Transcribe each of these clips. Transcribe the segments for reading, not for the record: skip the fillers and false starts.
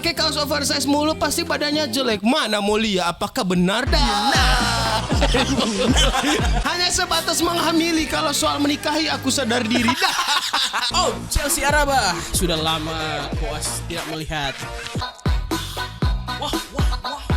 Pakai kaos oversize mulu pasti badannya jelek. Mana mulia? Apakah benar dah? Hanya sebatas menghamili. Kalau soal menikahi aku sadar diri dah. Oh, Chelsea Araba. Sudah lama Koas tidak melihat.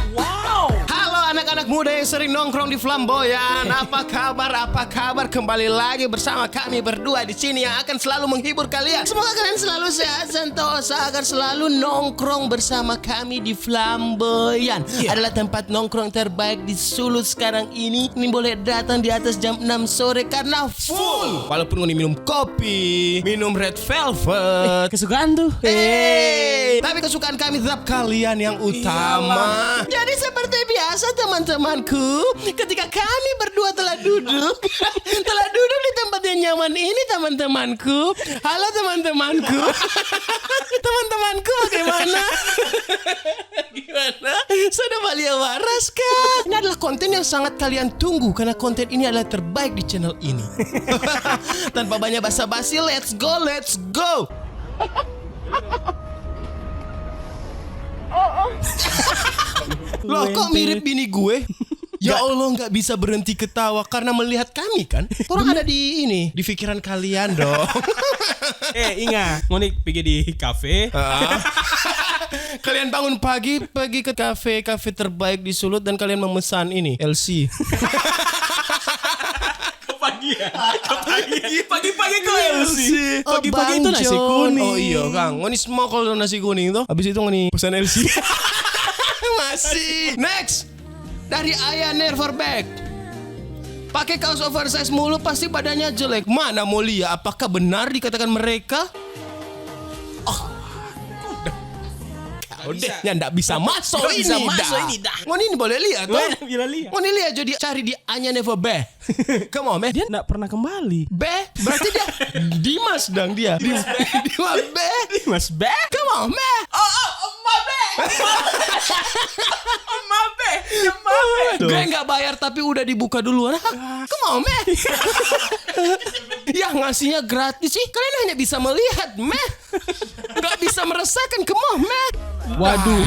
Wow. Halo anak-anak muda yang sering nongkrong di Flamboyan. Apa kabar? Apa kabar? Kembali lagi bersama kami berdua di sini yang akan selalu menghibur kalian. Semoga kalian selalu sehat sentosa agar selalu nongkrong bersama kami di Flamboyan. Adalah tempat nongkrong terbaik di Sulut sekarang ini. Ini boleh datang di atas jam 6 sore karena full. Walaupun ini minum kopi, minum red velvet. Kesukaan tuh. Tapi kesukaan kami tetap kalian yang utama. Jadi seperti biasa teman-temanku, ketika kami berdua telah duduk di tempat yang nyaman ini teman-temanku. Halo teman-temanku. Teman-temanku bagaimana? Gimana? Sudah balia waras kah? Ini adalah konten yang sangat kalian tunggu karena konten ini adalah terbaik di channel ini. Tanpa banyak basa-basi, let's go. Loh kok mirip bini gue? Ya Allah, nggak bisa berhenti ketawa karena melihat kami kan. Orang ada di pikiran kalian dong. Ingat, ngonik pergi di kafe. Kalian bangun pagi pergi ke kafe terbaik di Sulut dan kalian memesan ini LC. Pagi-pagi kok LC. Pagi-pagi itu nasi kuning. Oh iya Kang, ngoni semua kalau nasi kuning tuh. Habis itu ngoni pesan LC. Masih. Next. Dari Ayah Never Back. Pakai kaos oversize mulu pasti badannya jelek. Mana mulia? Apakah benar dikatakan mereka? Udah, nggak bisa masuk ini dah. Ngoni ini boleh lihat tuh. Ngoni lihat jadi cari di Anya Never Back. Come on, man. Dia nggak pernah kembali. Berarti dia Dimas dong dia. Dimas Be. Come on, man. Gue nggak bayar tapi udah dibuka duluan. Come on, man. Ya ngasihnya gratis sih. Kalian hanya bisa melihat, man. Nggak bisa merasakan. Come on, man. Waduh.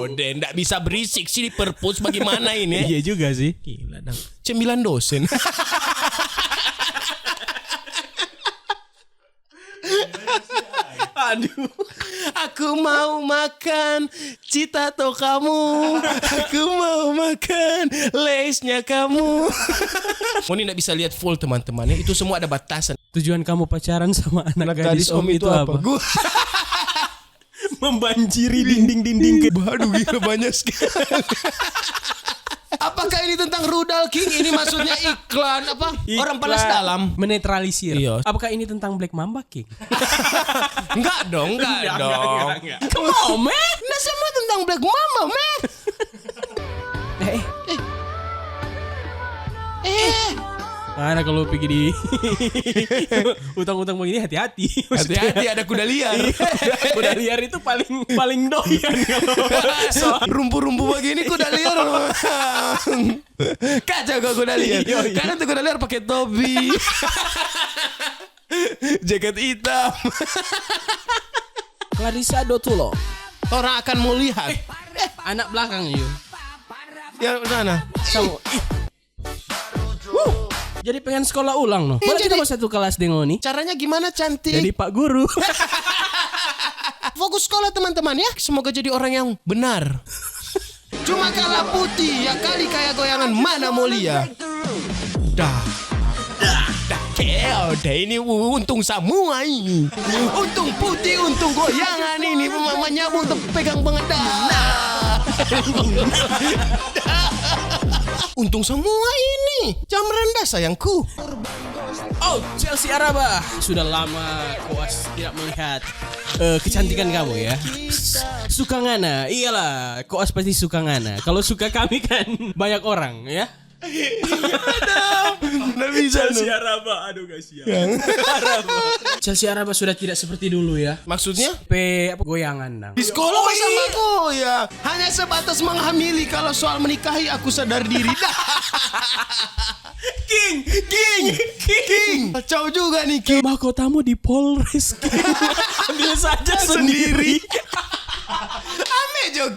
Udah nggak bisa berisik sih di perpus. Bagaimana ini? Iya juga sih. Gila dong. Cemilan dosen. Aduh. Aku mau makan citato kamu. Aku mau makan lace-nya kamu. Moni nggak bisa lihat full teman-teman. Itu semua ada batasan. Tujuan kamu pacaran sama anak gadis om itu apa? Membanjiri dinding-dinding ke. Waduh, gila banyak sekali. Apakah ini tentang Rudal King? Ini maksudnya iklan apa? Orang panas dalam. Menetralisir. Iya. Apakah ini tentang Black Mamba King? Enggak dong. Come on, man. Nah semua tentang Black Mamba, man. Mana kalau pergi di utang-utang begini hati-hati. Hati-hati ada kuda liar. Kuda liar itu paling doyan kalau rumpu-rumpu begini kuda liar. Kacau kok kuda liar. Karena tuh kuda liar pakai topi. Jaket hitam. Clarissa Dotulo. Orang akan mau lihat. Anak belakang yuk. Yang sana. Jadi pengen sekolah ulang no. Boleh kita mau satu kelas dengan nih. Caranya gimana cantik? Jadi Pak Guru. Fokus sekolah teman-teman ya. Semoga jadi orang yang benar. Cuma kalah putih ya kali kayak goyangan mana mulia. Dah ini untung semua ini. Untung putih, untung goyangan ini. Menyambung pegang banget dah. Untung semua ini. Jam rendah sayangku. Oh, Chelsea Araba. Sudah lama Koas tidak melihat kecantikan kamu ya. Suka ngana. Iyalah, Koas pasti suka ngana. Kalau suka kami kan banyak orang ya. Nggak bisa Chelsea Araba, aduh gak siap. Chelsea Araba sudah tidak seperti dulu ya. Maksudnya? Goyangan dong. Di sekolah sama aku ya. Hanya sebatas menghamili. Kalau soal menikahi aku sadar diri. King. Kacau juga nih King. Mahkotamu di Polres King. Ambil saja sendiri.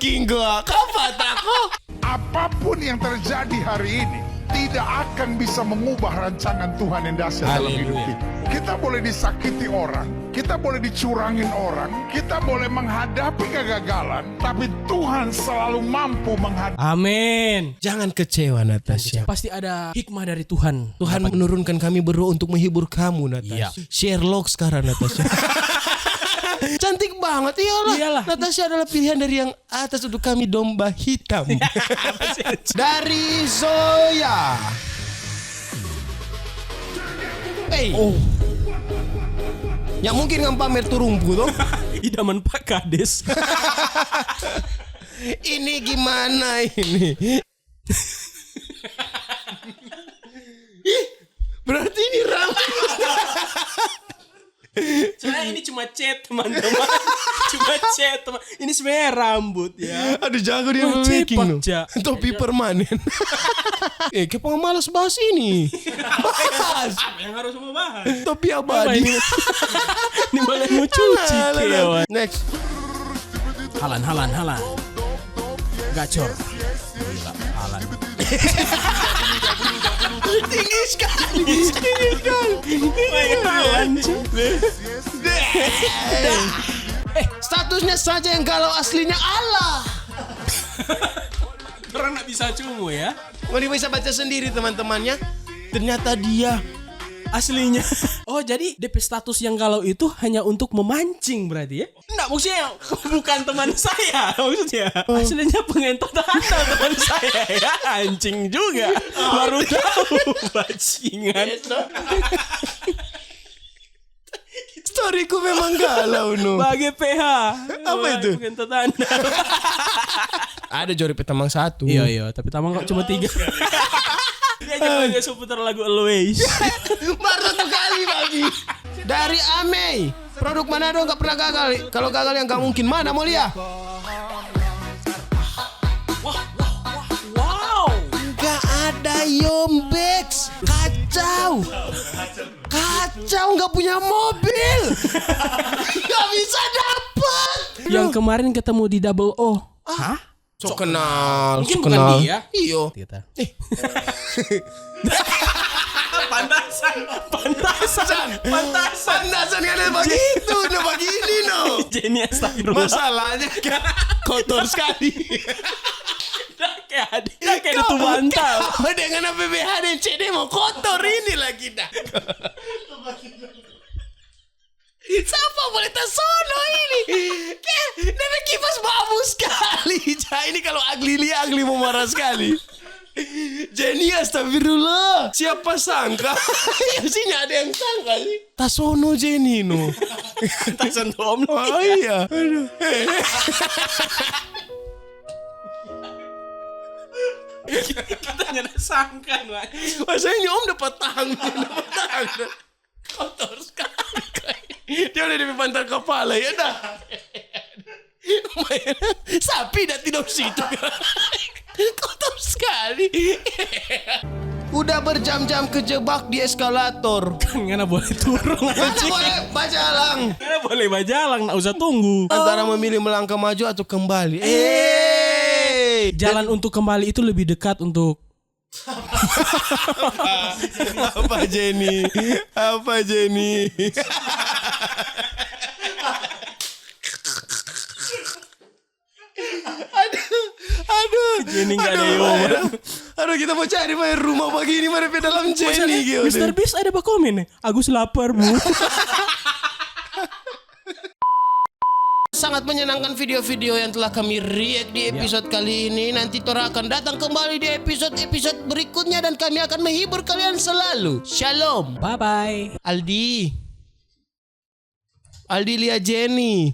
king gua. Kapan tako? Apapun yang terjadi hari ini tidak akan bisa mengubah rancangan Tuhan yang dahsyat dalam hidup kita. Kita boleh disakiti orang, kita boleh dicurangin orang, kita boleh menghadapi kegagalan, tapi Tuhan selalu mampu menghadapi. Amin. Jangan kecewa Natasha. Pasti ada hikmah dari Tuhan. Tuhan menurunkan kami berdua untuk menghibur kamu Natasha. Iya. Sherlock sekarang Natasha. Cantik banget, iyalah. Natasha adalah pilihan dari yang atas untuk kami domba hitam. Dari Zoya. Oh. Ya mungkin ngam pamer turungku tuh. Idaman Pak Kades. Ini gimana ini? Ih, berarti ini rambut. Soalnya ini cuma cat teman-teman. Cuma cat teman. Ini sebenarnya rambut ya. Aduh jago dia Oh, making cepak, no. Ja. Topi permanen. Kayak pengemalas bahas ini. Bahas. Apa yang harus mau bahas? Topi abadi. Ini malah mau cuci kewan. Next. Halan. Gacor. Gila, Halan. Tinggi sekali. Halan. Statusnya saja yang galau, aslinya Allah. Orang nggak bisa cumu ya. Mari bisa baca sendiri teman-temannya. Ternyata dia Aslinya. Oh jadi DP status yang galau itu hanya untuk memancing berarti ya? Enggak, maksudnya bukan teman saya. Maksudnya aslinya pengentot Anda teman saya ya. Anjing juga. Baru tahu bajingan. storyku memang galau no. Bagi PH. Apa itu? Pengentot Anda. Ada jori petamang satu. Iya, tapi tamang kok cuma 3. Dia jangan seputar lagu Always. Baru satu kali bagi. Dari Amei. Produk Manado gak pernah gagal. Kalau gagal yang gak mungkin. Mana Mulia? Wow. Gak ada Yombex. Kacau. Gak punya mobil. Gak bisa dapet. Yang kemarin ketemu di Double O. Hah? So kenal. Mungkin bukan dia. Iyo. Kita. Pantasan Pandasan kan begitu. Nah begini no. Jenny astagfirullah. Masalahnya kan kotor sekali. Kayak itu bantal. Kau dengan APBH dan CD mau kotor ini lagi dah. Siapa boleh tasono ini? Demi kipas babu sekali. Ini kalau Agli lihat Agli mau marah sekali. Jenny astagfirullah. Siapa sangka? Ya sini ada yang sangka sih. Tasono Jenny no. Tasan om. Oh iya. Aduh. Kita nyana sangkan, Pak. Masanya om dapat tangan. Kotor sekali. Dia udah di pantat kepala ya dah. Sapi dah tidur situ. Kotor sekali. Udah berjam-jam kejebak di eskalator. Ngana boleh turun Mana anjing. boleh bajalang. Ngana boleh bajalang, nak usah tunggu. Antara memilih melangkah maju atau kembali. Jalan untuk kembali itu lebih dekat untuk Apa Jenny? Apa Jenny? Aduh. Jenny nggak ada humor. Aduh kita mau cari main rumah begini mana di dalam Jenny gitu. Mr. Beast ada apa komen? Agus lapar, Bu. Sangat menyenangkan video-video yang telah kami react di episode kali ini. Nanti Tora akan datang kembali di episode-episode berikutnya dan kami akan menghibur kalian selalu. Shalom. Bye bye. Aldi lihat Jenny.